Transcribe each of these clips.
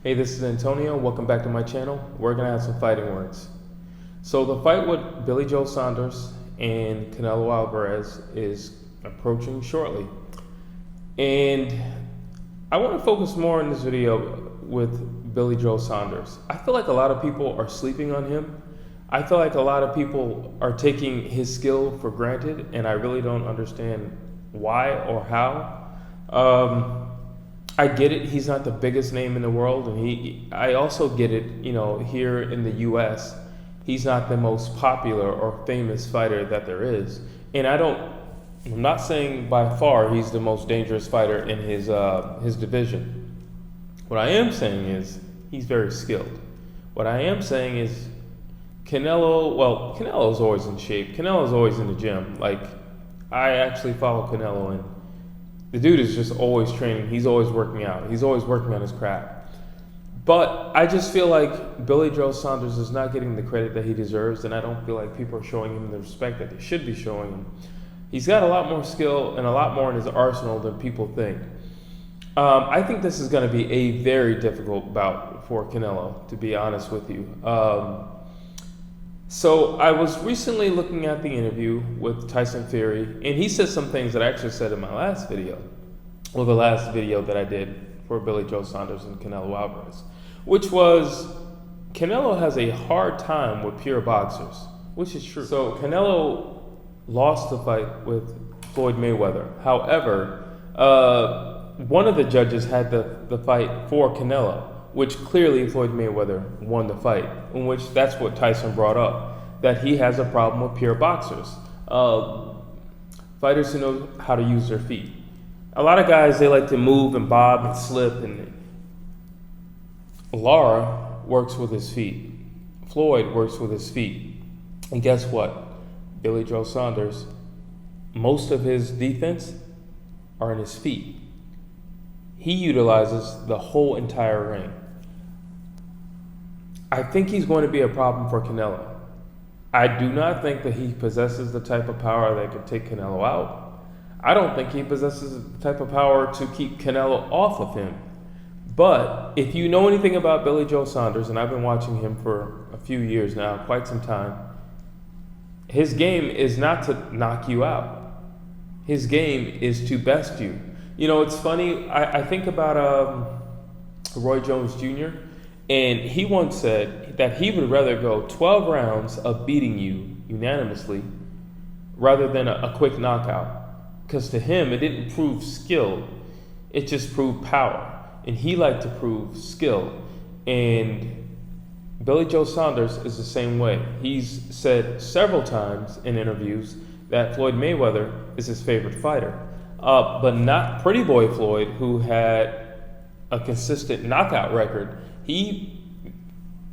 Hey, this is Antonio. Welcome back to my channel. We're going to have some fighting words. So the fight with Billy Joe Saunders and Canelo Alvarez is approaching shortly. And I want to focus more in this video with Billy Joe Saunders. I feel like a lot of people are sleeping on him. I feel like a lot of people are taking his skill for granted, and I really don't understand why or how. I get it, he's not the biggest name in the world, and I also get it, here in the US, he's not the most popular or famous fighter that there is. And I'm not saying by far he's the most dangerous fighter in his division. What I am saying is he's very skilled. What I am saying is Canelo's always in shape. Canelo's always in the gym. Like, I actually follow Canelo, and the dude is just always training. He's always working out. He's always working on his craft. But I just feel like Billy Joe Saunders is not getting the credit that he deserves, and I don't feel like people are showing him the respect that they should be showing him. He's got a lot more skill and a lot more in his arsenal than people think. I think this is going to be a very difficult bout for Canelo, to be honest with you. So I was recently looking at the interview with Tyson Fury, and he said some things that I actually said in my last video, or the last video that I did for Billy Joe Saunders and Canelo Alvarez, which was Canelo has a hard time with pure boxers, which is true. So Canelo lost the fight with Floyd Mayweather. However, one of the judges had the fight for Canelo, which clearly Floyd Mayweather won the fight, in which that's what Tyson brought up, that he has a problem with pure boxers. Fighters who know how to use their feet. A lot of guys, they like to move and bob and slip, and Lara works with his feet. Floyd works with his feet. And guess what? Billy Joe Saunders, most of his defense are in his feet. He utilizes the whole entire ring. I think he's going to be a problem for Canelo. I do not think that he possesses the type of power that could take Canelo out. I don't think he possesses the type of power to keep Canelo off of him. But if you know anything about Billy Joe Saunders, and I've been watching him for a few years now, quite some time, his game is not to knock you out. His game is to best you. It's funny, I think about Roy Jones Jr., and he once said that he would rather go 12 rounds of beating you unanimously rather than a quick knockout. Because to him, it didn't prove skill, it just proved power. And he liked to prove skill. And Billy Joe Saunders is the same way. He's said several times in interviews that Floyd Mayweather is his favorite fighter. But not Pretty Boy Floyd, who had a consistent knockout record. He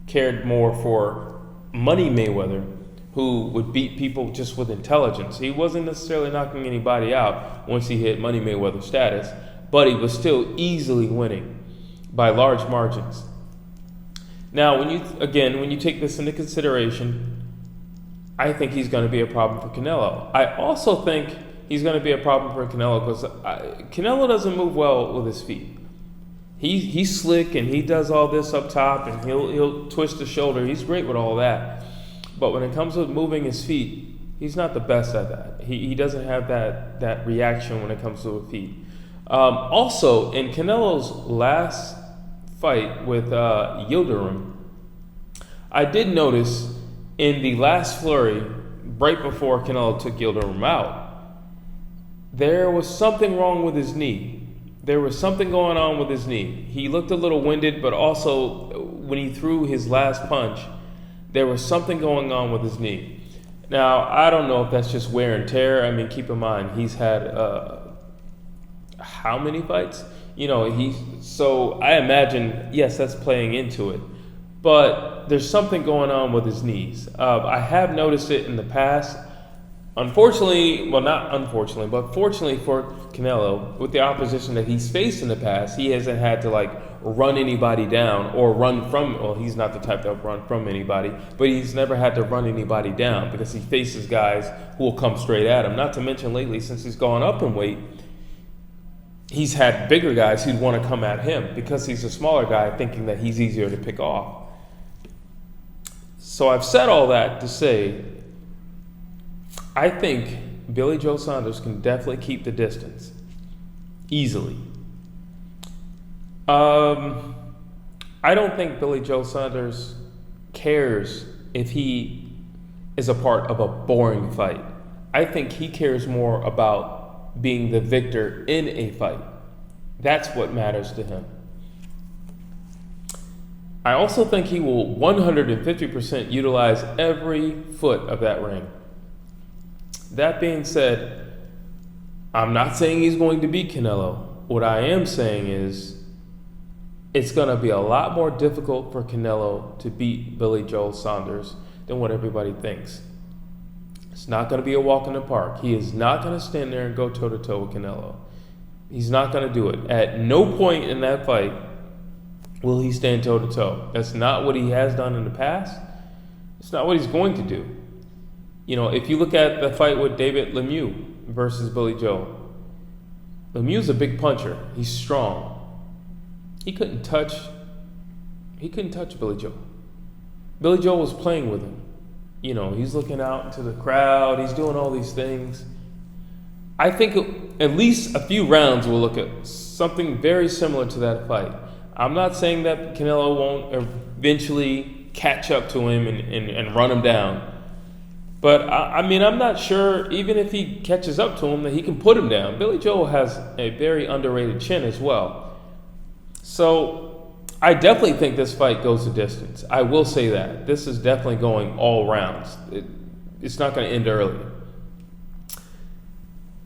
cared more for Money Mayweather, who would beat people just with intelligence. He wasn't necessarily knocking anybody out once he hit Money Mayweather status, but he was still easily winning by large margins. Now, when you take this into consideration, I think he's going to be a problem for Canelo. I also think he's going to be a problem for Canelo because Canelo doesn't move well with his feet. He's slick and he does all this up top and he'll twist the shoulder. He's great with all that. But when it comes to moving his feet, he's not the best at that. He doesn't have that reaction when it comes to the feet. Also, in Canelo's last fight with Yildirim, I did notice in the last flurry, right before Canelo took Yildirim out, there was something wrong with his knee. There was something going on with his knee. He looked a little winded, but also when he threw his last punch, there was something going on with his knee. Now, I don't know if that's just wear and tear. I mean, keep in mind, he's had how many fights? So I imagine, yes, that's playing into it. But there's something going on with his knees. I have noticed it in the past. Unfortunately, well, not unfortunately, but fortunately for Canelo, with the opposition that he's faced in the past, he hasn't had to run anybody down or run from, well, he's not the type that will run from anybody, but he's never had to run anybody down because he faces guys who will come straight at him. Not to mention lately, since he's gone up in weight, he's had bigger guys who'd want to come at him because he's a smaller guy, thinking that he's easier to pick off. So I've said all that to say, I think Billy Joe Saunders can definitely keep the distance easily. I don't think Billy Joe Saunders cares if he is a part of a boring fight. I think he cares more about being the victor in a fight. That's what matters to him. I also think he will 150% utilize every foot of that ring. That being said, I'm not saying he's going to beat Canelo. What I am saying is it's going to be a lot more difficult for Canelo to beat Billy Joe Saunders than what everybody thinks. It's not going to be a walk in the park. He is not going to stand there and go toe-to-toe with Canelo. He's not going to do it. At no point in that fight will he stand toe-to-toe. That's not what he has done in the past. It's not what he's going to do. You know, if you look at the fight with David Lemieux versus Billy Joe, Lemieux's a big puncher. He's strong. He couldn't touch Billy Joe. Billy Joe was playing with him. You know, he's looking out into the crowd. He's doing all these things. I think at least a few rounds will look at something very similar to that fight. I'm not saying that Canelo won't eventually catch up to him and run him down. But, I mean, I'm not sure, even if he catches up to him, that he can put him down. Billy Joe has a very underrated chin as well. So, I definitely think this fight goes the distance. I will say that. This is definitely going all rounds. It's not going to end early.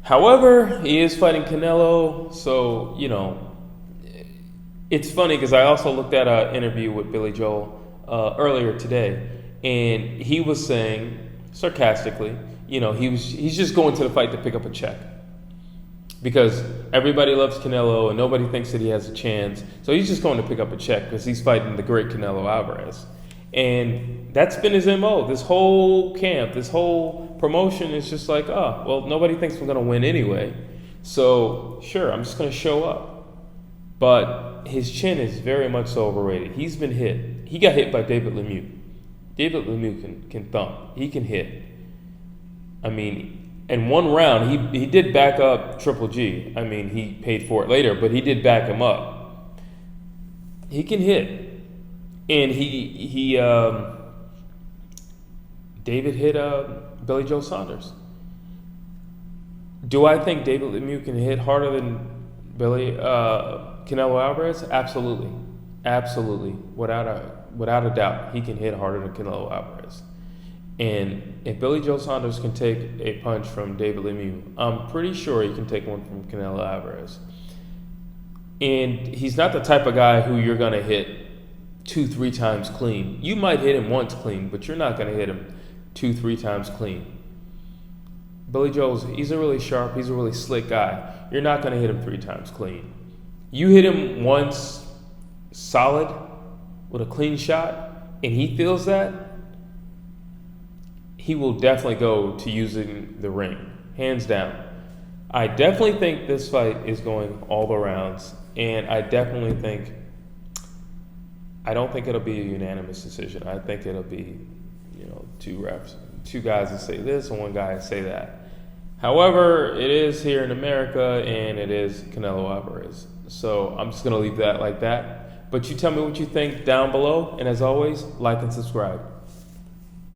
However, he is fighting Canelo, so, you know, it's funny because I also looked at an interview with Billy Joel earlier today, and he was saying, sarcastically, you know, he's just going to the fight to pick up a check because everybody loves Canelo and nobody thinks that he has a chance. So he's just going to pick up a check because he's fighting the great Canelo Alvarez. And that's been his MO. This whole camp, this whole promotion is just like, oh, well, nobody thinks we're going to win anyway. So sure, I'm just going to show up. But his chin is very much so overrated. He's been hit. He got hit by David Lemieux. David Lemieux can thump. He can hit. I mean, in one round, he did back up Triple G. I mean, he paid for it later, but he did back him up. He can hit. And David hit Billy Joe Saunders. Do I think David Lemieux can hit harder than Canelo Alvarez? Absolutely. Absolutely. Without a doubt, he can hit harder than Canelo Alvarez. And if Billy Joe Saunders can take a punch from David Lemieux, I'm pretty sure he can take one from Canelo Alvarez. And he's not the type of guy who you're going to hit 2-3 times clean. You might hit him once clean, but you're not going to hit him 2-3 times clean. Billy Joe's, he's a really sharp, he's a really slick guy. You're not going to hit him 3 times clean. You hit him once solid with a clean shot, and he feels that, he will definitely go to using the ring, hands down. I definitely think this fight is going all the rounds, and I don't think it'll be a unanimous decision. I think it'll be, two guys that say this and one guy that say that. However, it is here in America, and it is Canelo Alvarez. So I'm just going to leave that like that. But you tell me what you think down below, and as always, like and subscribe.